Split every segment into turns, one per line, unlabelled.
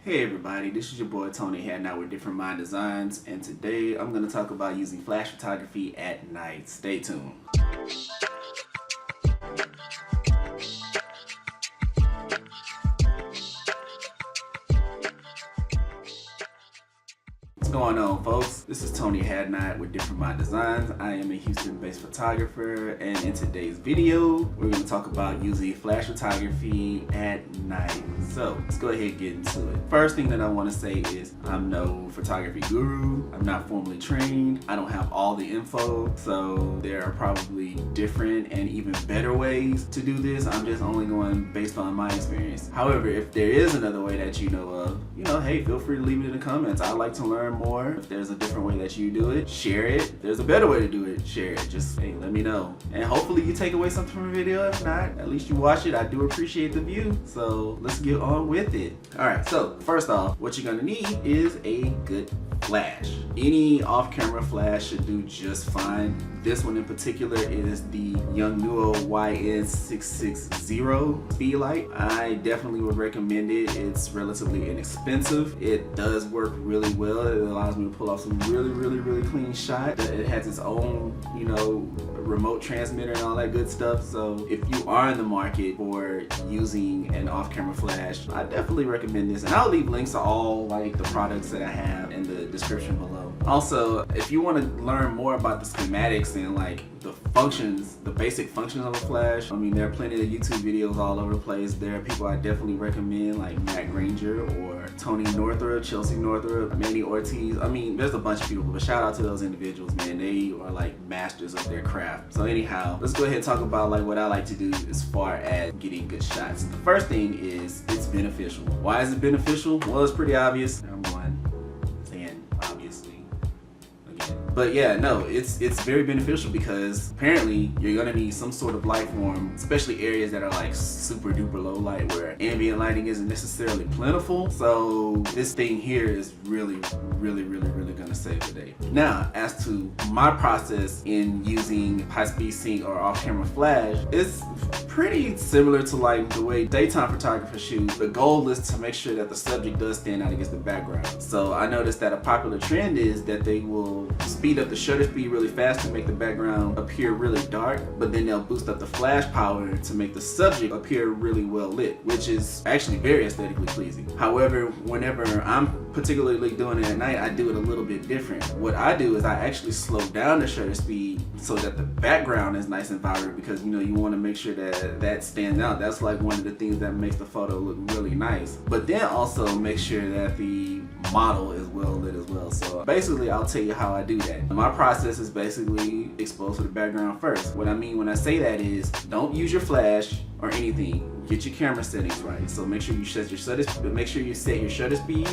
Hey everybody, this is your boy Tony Hatton out with Different Mind Designs, and today I'm going to talk about using flash photography at night. Stay tuned. What's going on, folks? This is Tony Hatton with Different Mind Designs. I am a Houston-based photographer, and in today's video, we're going to talk about using flash photography at night. So let's go ahead and get into it. First thing that I want to say is I'm no photography guru. I'm not formally trained. I don't have all the info, so there are probably different and even better ways to do this. I'm just only going based on my experience. However, if there is another way that you know of, hey, feel free to leave it in the comments. I'd like to learn more. If there's a different way that you do it, share it. If there's a better way to do it, share it. Just, hey, let me know. And hopefully you take away something from the video. If not, at least you watch it. I do appreciate the view. So let's get on with it. All right, so first off, what you're gonna need is a good flash. Any off-camera flash should do just fine. This one in particular is the Yongnuo YN660 speed light. I definitely would recommend it. It's relatively inexpensive. It does work really well. It allows me to pull off some really clean shots. It has its own, remote transmitter and all that good stuff. So if you are in the market for using an off-camera flash, I definitely recommend this. And I'll leave links to all the products that I have in the description below. Also, if you want to learn more about the schematics and the functions, the basic functions of a flash, there are plenty of YouTube videos all over the place. There are people I definitely recommend like Matt Granger or Tony Northrup, Chelsea Northrup, Manny Ortiz. There's a bunch of people, but shout out to those individuals, man. They are masters of their craft. So anyhow, let's go ahead and talk about what I like to do as far as getting good shots. The first thing is it's beneficial. Why is it beneficial? Well, it's pretty obvious. Number one, saying obviously again. But yeah, no, it's very beneficial because apparently you're gonna need some sort of light form, especially areas that are super duper low light where ambient lighting isn't necessarily plentiful. So this thing here is really gonna save the day. Now, as to my process in using high-speed sync or off-camera flash, it's pretty similar to the way daytime photographers shoot. The goal is to make sure that the subject does stand out against the background. So I noticed that a popular trend is that they will speed up the shutter speed really fast to make the background appear really dark, but then they'll boost up the flash power to make the subject appear really well lit, which is actually very aesthetically pleasing. However, whenever I'm particularly doing it at night, I do it a little bit different. What I do is I actually slow down the shutter speed so that the background is nice and vibrant, because you want to make sure that stands out. That's one of the things that makes the photo look really nice. But then also make sure that the model is well lit as well. So basically, I'll tell you how I do that. My process is basically expose to the background first. What I mean when I say that is don't use your flash or anything. Get your camera settings right. So make sure you set your shutter speed,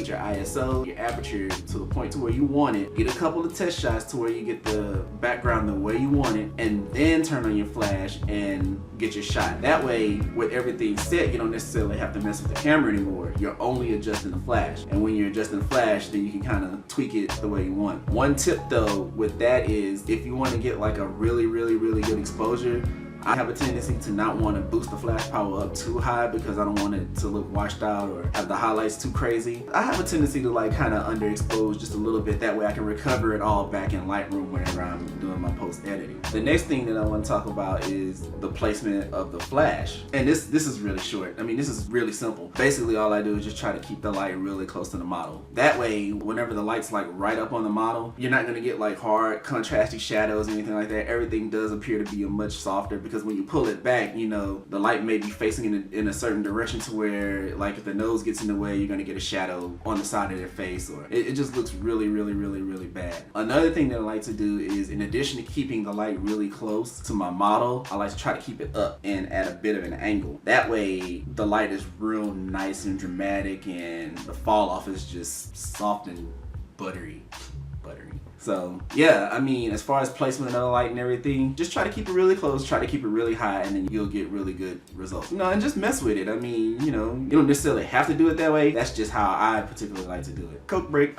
your ISO, your aperture to the point to where you want it. Get a couple of test shots to where you get the background the way you want it, and then turn on your flash and get your shot. That way, with everything set, you don't necessarily have to mess with the camera anymore. You're only adjusting the flash. And when you're adjusting the flash, then you can kind of tweak it the way you want. One tip though with that is if you want to get a really good exposure, I have a tendency to not want to boost the flash power up too high because I don't want it to look washed out or have the highlights too crazy. I have a tendency to kind of underexpose just a little bit. That way I can recover it all back in Lightroom whenever I'm doing my post editing. The next thing that I want to talk about is the placement of the flash. And this is really short. This is really simple. Basically all I do is just try to keep the light really close to the model. That way, whenever the light's right up on the model, you're not gonna get hard contrasty shadows or anything like that. Everything does appear to be a much softer, because when you pull it back, the light may be facing in a certain direction to where if the nose gets in the way, you're gonna get a shadow on the side of their face, or it just looks really bad. Another thing that I like to do is, in addition to keeping the light really close to my model, I like to try to keep it up and at a bit of an angle. That way the light is real nice and dramatic and the fall off is just soft and buttery. So yeah, as far as placement of the light and everything, just try to keep it really close, try to keep it really high, and then you'll get really good results. And just mess with it. You don't necessarily have to do it that way. That's just how I particularly like to do it. Coke break.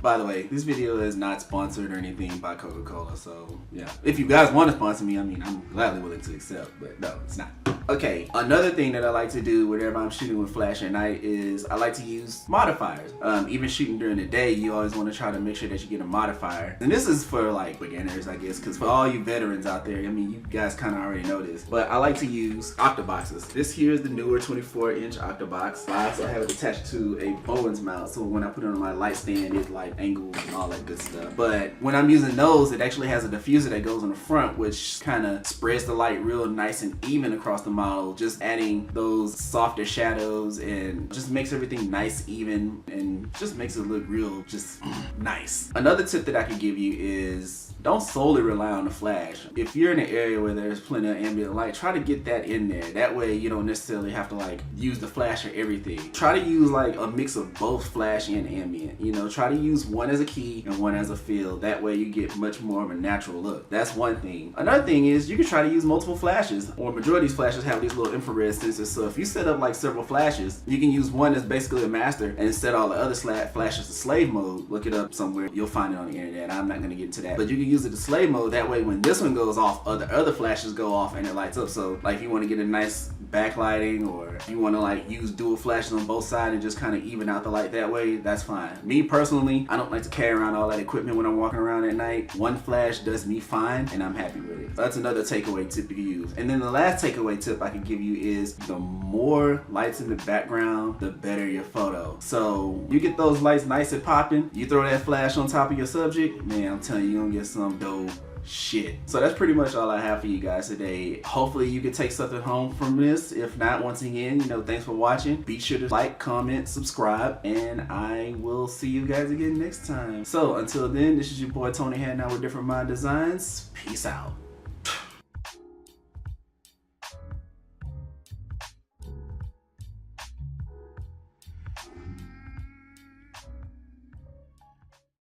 By the way, this video is not sponsored or anything by Coca-Cola, so yeah. If you guys want to sponsor me, I'm gladly willing to accept, but no, it's not. Okay, another thing that I like to do whenever I'm shooting with flash at night is I like to use modifiers. Even shooting during the day, you always want to try to make sure that you get a modifier. And this is for like beginners, I guess, because for all you veterans out there, I mean, you guys kind of already know this, but I like to use octoboxes. This here is the newer 24-inch octobox. I also have it attached to a Bowens mount, so when I put it on my light stand, it like angles and all that good stuff. But when I'm using those, it actually has a diffuser that goes on the front, which kind of spreads the light real nice and even across the model, just adding those softer shadows and just makes everything nice, even, and just makes it look real just nice. Another tip that I can give you is don't solely rely on the flash. If you're in an area where there's plenty of ambient light, try to get that in there. That way you don't necessarily have to like use the flash for everything. Try to use like a mix of both flash and ambient. You know, try to use one as a key and one as a fill. That way you get much more of a natural look. That's one thing. Another thing is you can try to use multiple flashes, or majority of these flashes have these little infrared sensors. So if you set up like several flashes, you can use one that's basically a master and set all the other flashes to slave mode. Look it up somewhere. You'll find it on the internet. I'm not going to get into that. But you can use it to slave mode. That way when this one goes off, other flashes go off and it lights up. So like if you want to get a nice backlighting, or you want to like use dual flashes on both sides and just kind of even out the light that way, that's fine. Me personally, I don't like to carry around all that equipment when I'm walking around at night. One flash does me fine and I'm happy with it. So that's another takeaway tip you can use. And then the last takeaway tip I can give you is the more lights in the background, the better your photo. So you get those lights nice and popping, you throw that flash on top of your subject, man, I'm telling you, you're gonna get some dope shit. So that's pretty much all I have for you guys today. Hopefully you can take something home from this. If not, once again, you know, thanks for watching. Be sure to like, comment, subscribe, and I will see you guys again next time. So until then, this is your boy Tony Hadnow with Different Mind Designs. Peace out.